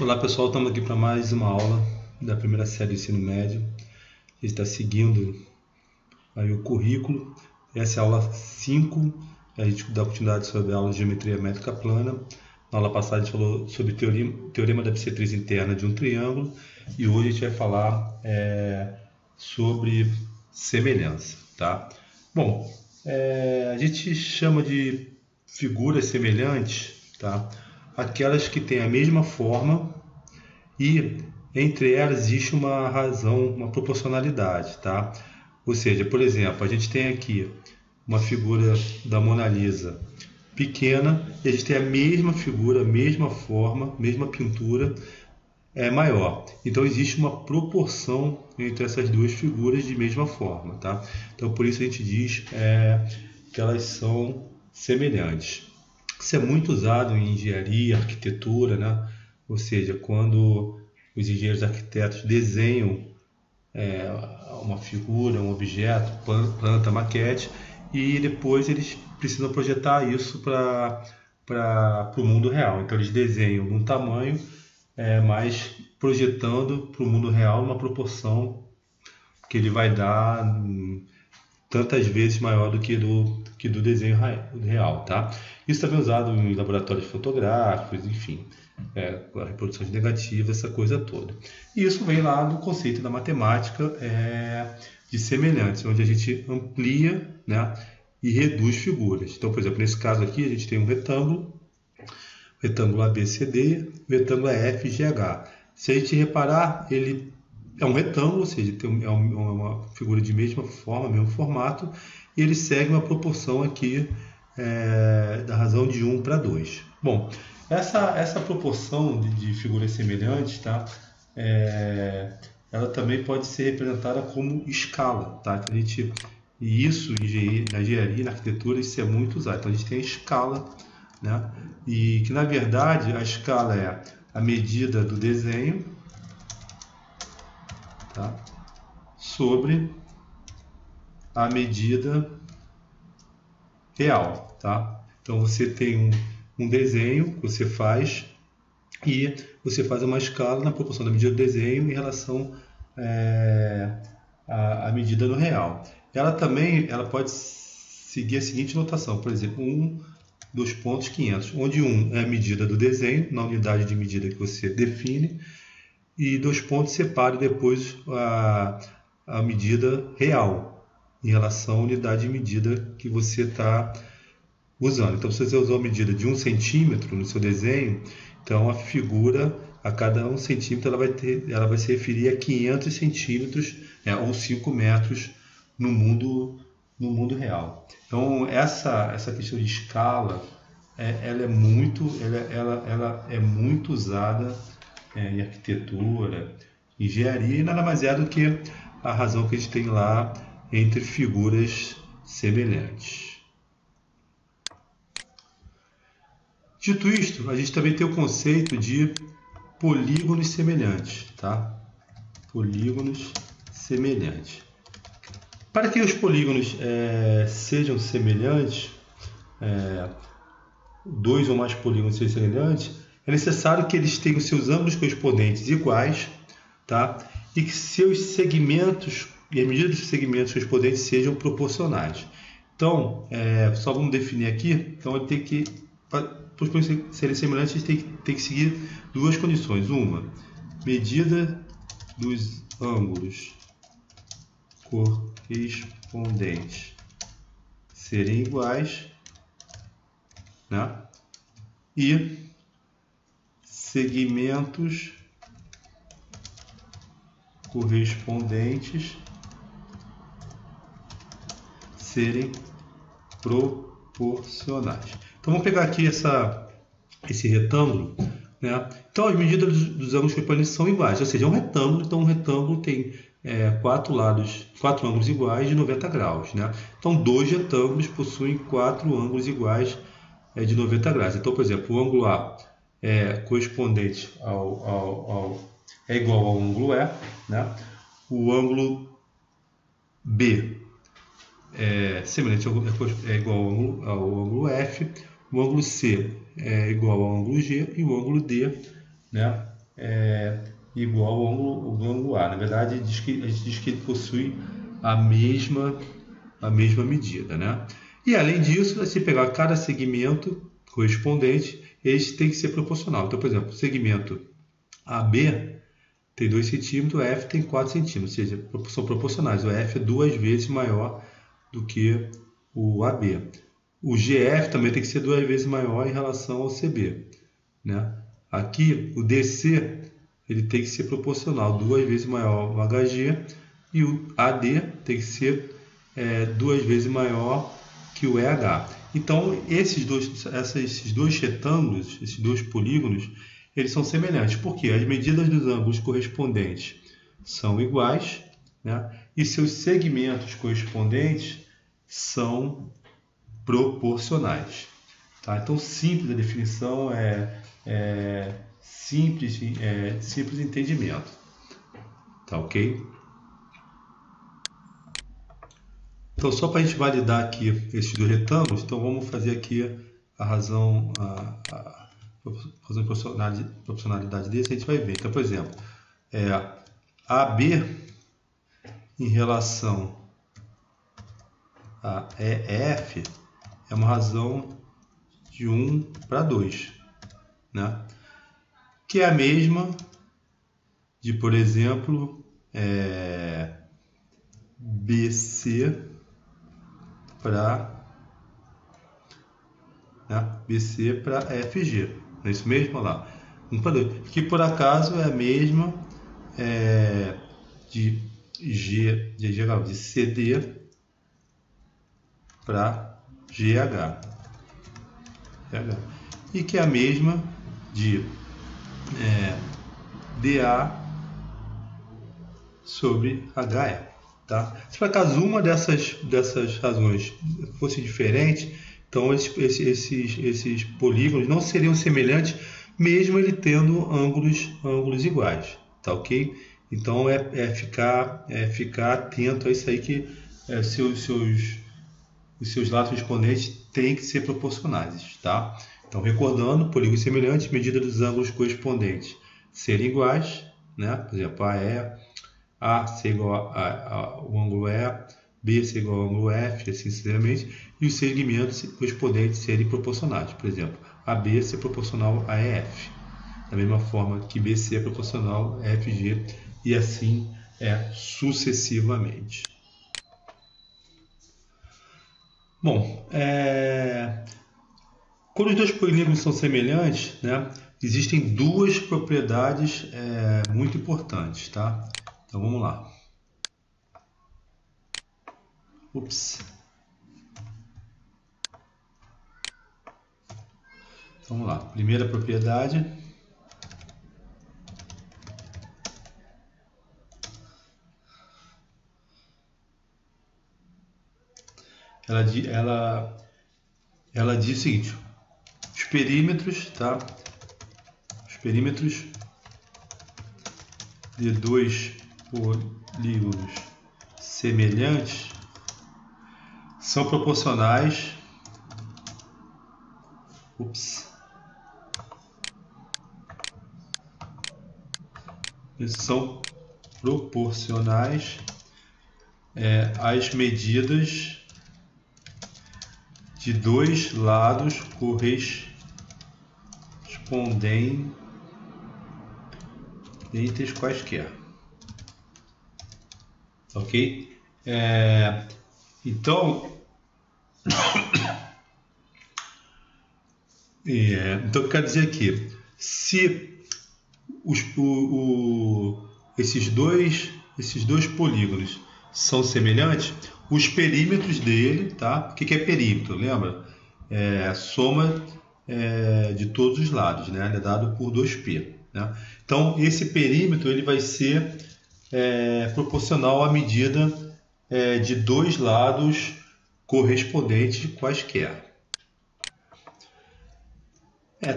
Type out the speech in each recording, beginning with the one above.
Olá pessoal, estamos aqui para mais uma aula da primeira série do ensino médio. A gente está seguindo aí o currículo. Essa é a aula 5. A gente dá continuidade sobre a aula de geometria métrica plana. Na aula passada a gente falou sobre teorema da bissetriz interna de um triângulo. E hoje a gente vai falar sobre semelhança. Tá? Bom, a gente chama de figuras semelhantes, tá? Aquelas que têm a mesma forma e entre elas existe uma razão, uma proporcionalidade, tá? Ou seja, por exemplo, a gente tem aqui uma figura da Mona Lisa pequena e a gente tem a mesma figura, a mesma forma, mesma pintura maior. Então existe uma proporção entre essas duas figuras de mesma forma, tá? Então por isso a gente diz que elas são semelhantes. Isso é muito usado em engenharia, arquitetura, né? Ou seja, quando os engenheiros arquitetos desenham uma figura, um objeto, planta, maquete, e depois eles precisam projetar isso para o mundo real. Então eles desenham num tamanho, mas projetando para o mundo real uma proporção que ele vai dar tantas vezes maior do que do desenho real, tá? Isso também é usado em laboratórios fotográficos, enfim, reproduções negativas, essa coisa toda. E isso vem lá do conceito da matemática de semelhantes, onde a gente amplia, né, e reduz figuras. Então, por exemplo, nesse caso aqui a gente tem um retângulo ABCD, o retângulo é FGH. Se a gente reparar, ele é um retângulo, ou seja, é uma figura de mesma forma, mesmo formato, e ele segue uma proporção aqui da razão de 1 para 2. Bom, essa proporção de figuras semelhantes, tá? Ela também pode ser representada como escala, tá? Então, e isso na engenharia, na arquitetura, isso é muito usado. Então a gente tem a escala, né? E que na verdade a escala é a medida do desenho, tá? Sobre a medida real, tá? Então você tem um desenho que você faz e você faz uma escala na proporção da medida do desenho em relação à medida no real. Ela pode seguir a seguinte notação, por exemplo, 2 pontos 500, onde 1 é a medida do desenho, na unidade de medida que você define, e 2 pontos separe depois a medida real, em relação à unidade de medida que você está usando. Então, se você usou a medida de 1 centímetro no seu desenho, então a figura, a cada 1 centímetro, ela vai se referir a 500 centímetros, ou 5 metros no mundo real. Então, essa questão de escala, ela é muito usada em arquitetura, engenharia, e nada mais é do que a razão que a gente tem lá entre figuras semelhantes. Dito isto, a gente também tem o conceito de polígonos semelhantes, tá? Polígonos semelhantes. Para que os polígonos sejam semelhantes, 2 ou mais polígonos sejam semelhantes, é necessário que eles tenham seus ângulos correspondentes iguais, tá? E que seus segmentos e a medida dos segmentos correspondentes sejam proporcionais. Então, só vamos definir aqui. Então, ele tem que, para os polígonos serem semelhantes, tem que seguir 2 condições. Uma, medida dos ângulos correspondentes serem iguais, né? E segmentos correspondentes serem proporcionais. Então vamos pegar aqui esse retângulo, né? Então as medidas dos ângulos correspondentes são iguais, ou seja, é um retângulo. Então um retângulo tem 4 ângulos iguais de 90 graus, né? Então 2 retângulos possuem 4 ângulos iguais de 90 graus. Então, por exemplo, o ângulo A correspondente é igual ao ângulo E, né? O ângulo B semelhante é igual ao ângulo F, o ângulo C é igual ao ângulo G e o ângulo D, né, igual ao ângulo A. Na verdade, a gente diz que ele possui a mesma medida, né? E além disso, se pegar cada segmento correspondente, eles têm que ser proporcional. Então, por exemplo, o segmento AB tem 2 centímetros, o F tem 4 centímetros, ou seja, são proporcionais. O F é 2 vezes maior do que o AB. O GF também tem que ser 2 vezes maior em relação ao CB, né? Aqui, o DC ele tem que ser proporcional, 2 vezes maior o HG, e o AD tem que ser 2 vezes maior que o EH. Então, esses dois retângulos, esses dois polígonos, eles são semelhantes, porque as medidas dos ângulos correspondentes são iguais, né? E seus segmentos correspondentes são proporcionais. Tá? Então, simples a definição, simples entendimento. Tá ok? Então, só para a gente validar aqui esses dois retângulos, então vamos fazer aqui a razão, a proporcionalidade desse, a gente vai ver. Então, por exemplo, AB em relação a EF é uma razão de 1 para 2, né? Que é a mesma de, por exemplo, BC para FG. Não é isso mesmo? Olha lá. 1 para 2. Que por acaso é a mesma de CD para GH. E que é a mesma de DA sobre HE. Tá? Se por acaso uma dessas razões fosse diferente, então esses polígonos não seriam semelhantes, mesmo ele tendo ângulos iguais. Tá ok? Então ficar atento a isso aí, que os seus lados correspondentes têm que ser proporcionais. Tá? Então, recordando, polígonos semelhantes, medida dos ângulos correspondentes serem iguais, né? Por exemplo, A ser igual ao ângulo E, B ser igual ao ângulo F, assim sucessivamente, e os segmentos correspondentes serem proporcionais. Por exemplo, AB ser proporcional a EF, da mesma forma que BC é proporcional a FG, e assim sucessivamente. Bom, quando os dois polígonos são semelhantes, né, existem duas propriedades muito importantes, tá? Então vamos lá. Então, vamos lá. Primeira propriedade. Ela diz o seguinte: os perímetros, tá? Os perímetros de dois polígonos semelhantes são proporcionais. São proporcionais às medidas de dois lados correspondentes quaisquer. Ok? Então, então quer dizer que se esses dois polígonos são semelhantes, os perímetros dele, tá? O que é perímetro? Lembra? A soma de todos os lados, né? Ele é dado por 2π. Né? Então, esse perímetro ele vai ser proporcional à medida de dois lados correspondentes quaisquer.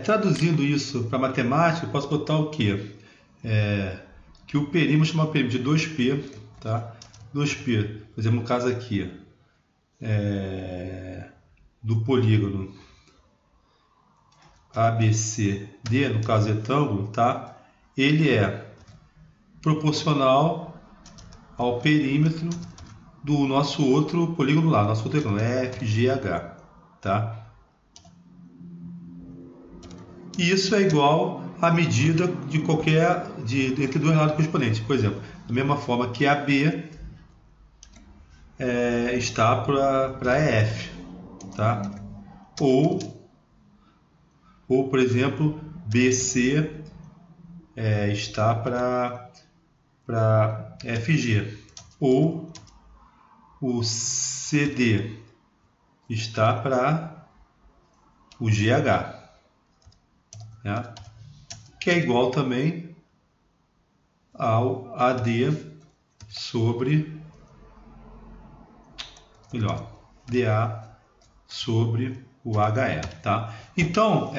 Traduzindo isso para matemática, eu posso botar o quê? Que o perímetro, chamar o perímetro de 2π, tá? 2π, por exemplo, no caso aqui, do polígono ABCD, no caso retângulo, tá? ele é proporcional ao perímetro do nosso outro polígono lá, nosso outro triângulo, FGH, tá? E isso é igual à medida de qualquer entre dois lados correspondentes. Por exemplo, da mesma forma que AB está para EF, tá? Ou por exemplo, BC está para FG, ou o CD está para o GH, né? Que é igual também ao AD sobre, DA sobre o HE, tá? Então,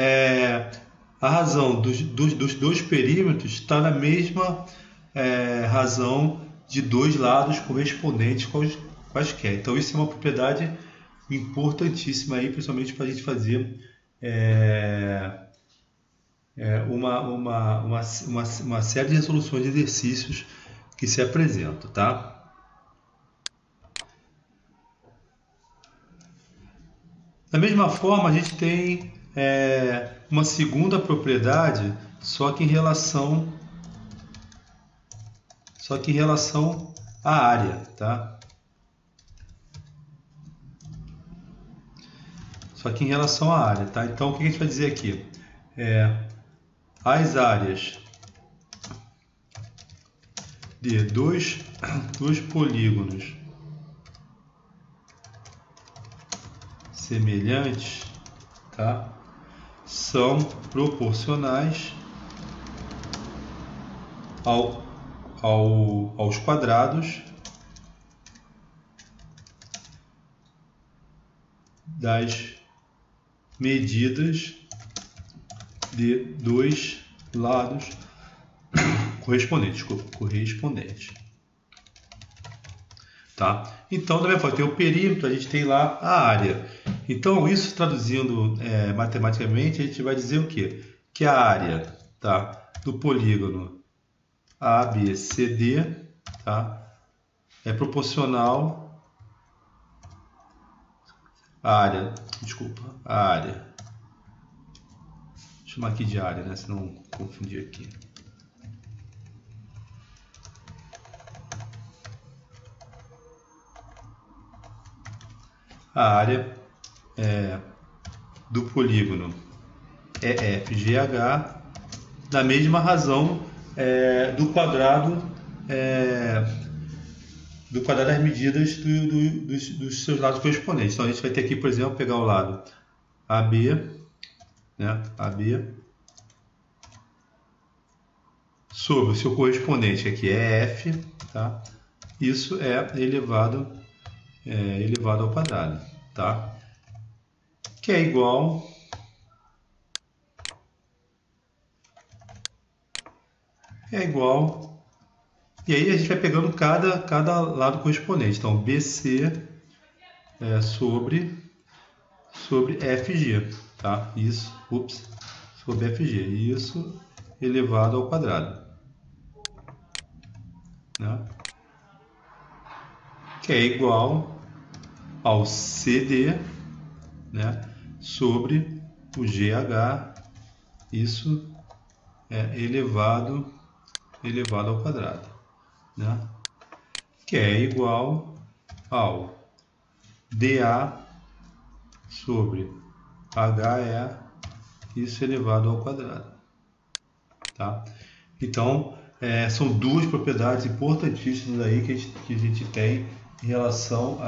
a razão dos dois perímetros está na mesma razão de dois lados correspondentes quaisquer. Então, isso é uma propriedade importantíssima aí, principalmente para a gente fazer uma série de resoluções de exercícios que se apresentam, tá? Da mesma forma, a gente tem uma segunda propriedade, só que em relação à área, tá? Só que em relação à área, tá? Então, o que a gente vai dizer aqui? As áreas de dois polígonos semelhantes, tá? São proporcionais aos quadrados das medidas de dois lados correspondentes. Tá? Então, da mesma forma, tem o perímetro, a gente tem lá a área. Então, isso traduzindo matematicamente, a gente vai dizer o quê? Que a área, tá, do polígono ABCD, tá, é proporcional à área. Desculpa, a área. Vou chamar aqui de área, né? Senão confundir aqui. A área do polígono EFGH, da mesma razão do quadrado das medidas dos seus lados correspondentes. Então a gente vai ter aqui, por exemplo, pegar o lado AB, né, AB, sobre o seu correspondente, que aqui é F, tá? Isso é elevado ao quadrado, tá? Que é igual e aí a gente vai pegando cada lado correspondente. Então BC sobre FG, tá? Isso, sobre FG, isso elevado ao quadrado, né? Que é igual ao CD, né, sobre o GH, isso é elevado ao quadrado, né, que é igual ao DA sobre HE, isso elevado ao quadrado, tá? Então, são duas propriedades importantíssimas aí que a gente tem em relação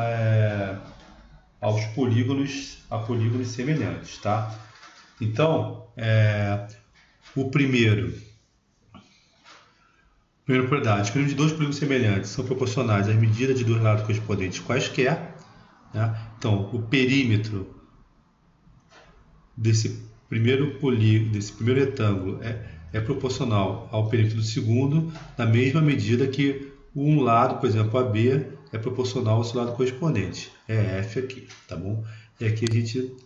a polígonos semelhantes, tá? Então, o primeiro propriedade, que de dois polígonos semelhantes são proporcionais às medidas de dois lados correspondentes quaisquer, né? Então, o perímetro desse primeiro retângulo é proporcional ao perímetro do segundo, na mesma medida que um lado, por exemplo, AB, é proporcional ao seu lado correspondente. É F aqui, tá bom? E aqui a gente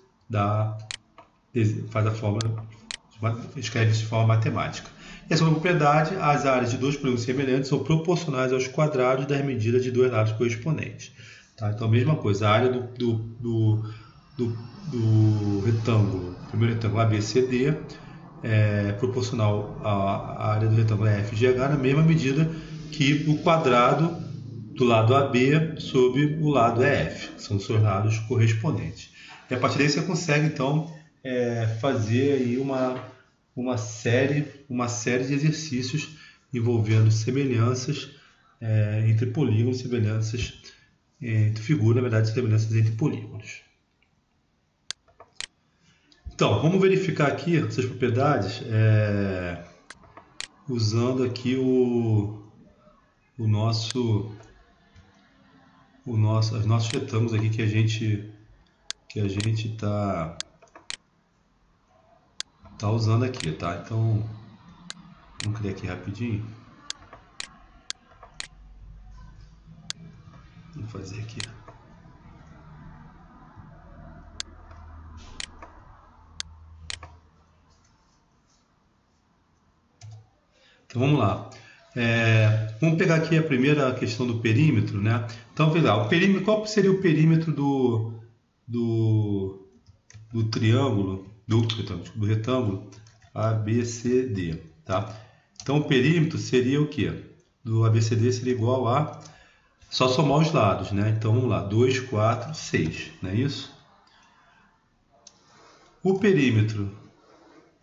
faz a fórmula, escreve isso de forma matemática. E a segunda propriedade, as áreas de dois polígonos semelhantes são proporcionais aos quadrados das medidas de dois lados correspondentes. Tá? Então, a mesma coisa, a área do retângulo, primeiro retângulo ABCD, é proporcional à área do retângulo FGH na mesma medida que o quadrado do lado AB sobre o lado EF, que são os seus lados correspondentes. E a partir daí você consegue, então, fazer aí uma série de exercícios envolvendo semelhanças entre polígonos, semelhanças entre figuras, na verdade, semelhanças entre polígonos. Então, vamos verificar aqui essas propriedades usando aqui os nossos retângulos aqui que a gente tá usando aqui, tá? Então, vamos criar aqui rapidinho. Vamos fazer aqui. Então vamos lá. Vamos pegar aqui a primeira questão do perímetro, né? Então, veja lá, o perímetro, qual seria o perímetro do triângulo, do retângulo ABCD, tá? Então o perímetro seria o quê? Do ABCD seria igual a só somar os lados, né? Então vamos lá, 2, 4, 6, não é isso? O perímetro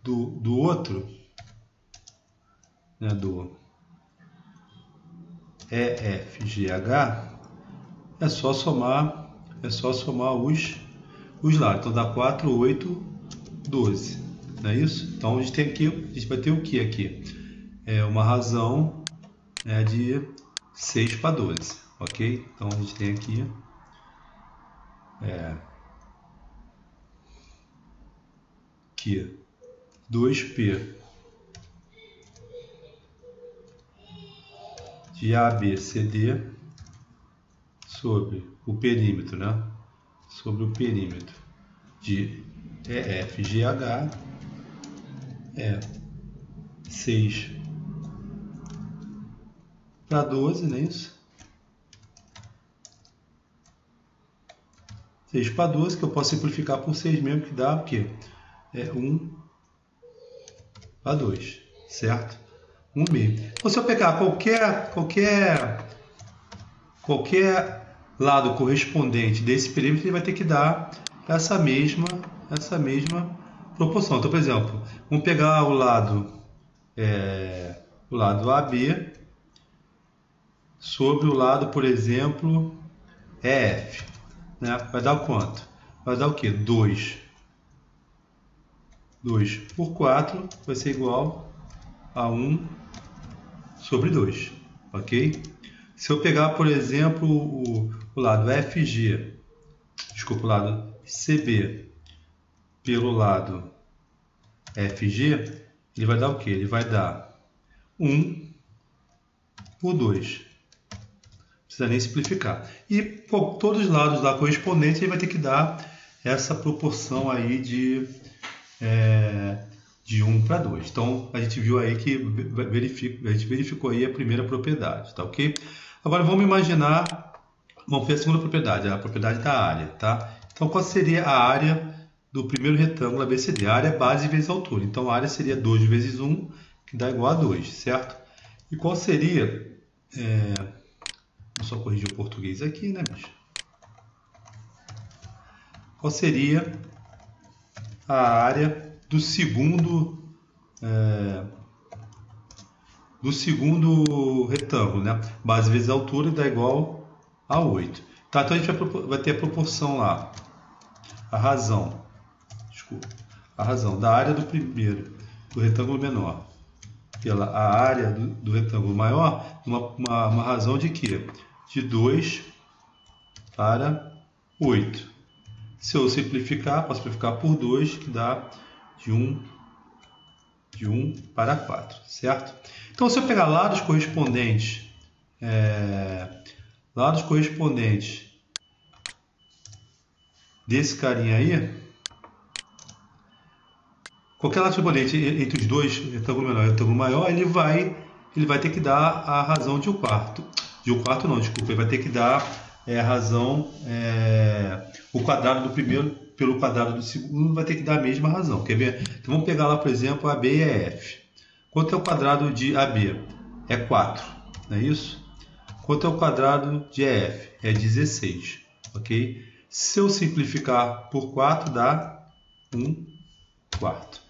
do outro, né, do EFGH, é só somar os lados. Então dá 4, 8, 12, não é isso? Então a gente vai ter o que aqui? Uma razão de 6 para 12, ok? Então a gente tem aqui que 2P de ABCD sobre o perímetro, né? Sobre o perímetro de EFGH é 6 para 12, não é isso? 6 para 12, que eu posso simplificar por 6 mesmo, que dá o quê? 1 para 2, certo? 1 meio. Então, se eu pegar qualquer lado correspondente desse perímetro, ele vai ter que dar essa mesma proporção. Então, por exemplo, vamos pegar o lado AB sobre o lado, por exemplo, EF, né? Vai dar quanto? Vai dar o quê? 2. 2 por 4 vai ser igual a 1 sobre 2, ok? Se eu pegar, por exemplo, o lado FG, desculpa, o lado CB pelo lado FG, ele vai dar o quê? Ele vai dar 1 por 2. Não precisa nem simplificar. E por todos os lados lá correspondentes, ele vai ter que dar essa proporção aí de 1 para 2. Então, a gente viu aí que a gente verificou aí a primeira propriedade, tá ok? Agora, vamos ver a segunda propriedade, a propriedade da área, tá? Então, qual seria a área do primeiro retângulo ABCD? A área é base vezes altura. Então, a área seria 2 vezes 1, que dá igual a 2, certo? E qual seria... Vou só corrigir o português aqui, né, bicho? Qual seria a área do segundo retângulo, né? Base vezes altura dá igual a 8. Tá, então a gente vai ter a proporção lá, a razão da área do primeiro, do retângulo menor, pela a área do retângulo maior, uma razão de quê? De 2 para 8. Se eu simplificar, posso simplificar por 2, que dá de 1 para 4, certo? Então, se eu pegar lados correspondentes desse carinha aí, qualquer lado componente entre os dois, retângulo menor e retângulo maior, ele vai ter que dar a razão de um quarto. De um quarto não, desculpa, ele vai ter que dar a razão, o quadrado do primeiro pelo quadrado do segundo vai ter que dar a mesma razão. Quer ver? Então vamos pegar lá, por exemplo, AB e EF. Quanto é o quadrado de AB? É 4, não é isso? Quanto é o quadrado de EF? É 16, ok? Se eu simplificar por 4, dá 1 quarto.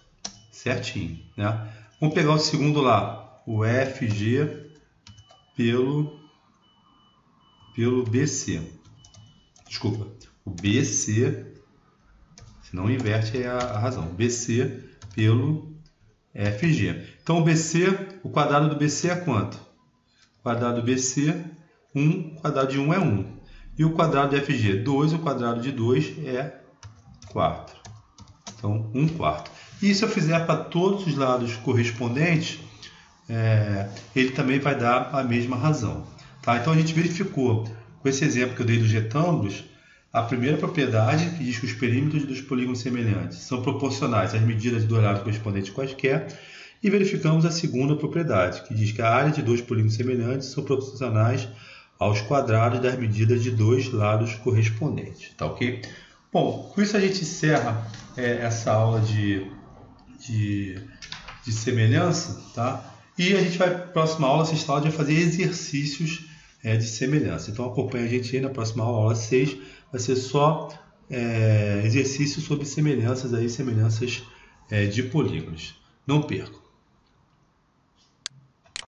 Certinho, né? Vamos pegar o segundo lá, o FG pelo BC. Desculpa, o BC, se não inverte é a razão. BC pelo FG. Então o BC, o quadrado do BC é quanto? O quadrado do BC, 1, o quadrado de 1 é 1. E o quadrado do FG, 2, o quadrado de 2 é 4. Então, 1 quarto. E se eu fizer para todos os lados correspondentes, ele também vai dar a mesma razão. Tá? Então a gente verificou, com esse exemplo que eu dei dos retângulos, a primeira propriedade, que diz que os perímetros dos polígonos semelhantes são proporcionais às medidas do lados correspondentes quaisquer, e verificamos a segunda propriedade, que diz que a área de dois polígonos semelhantes são proporcionais aos quadrados das medidas de dois lados correspondentes. Tá, ok? Bom, com isso a gente encerra essa aula de semelhança, tá? E a gente vai, na próxima aula, sexta aula, vai fazer exercícios de semelhança. Então acompanha a gente aí na próxima aula, aula 6, vai ser só exercícios sobre semelhanças de polígonos. Não percam!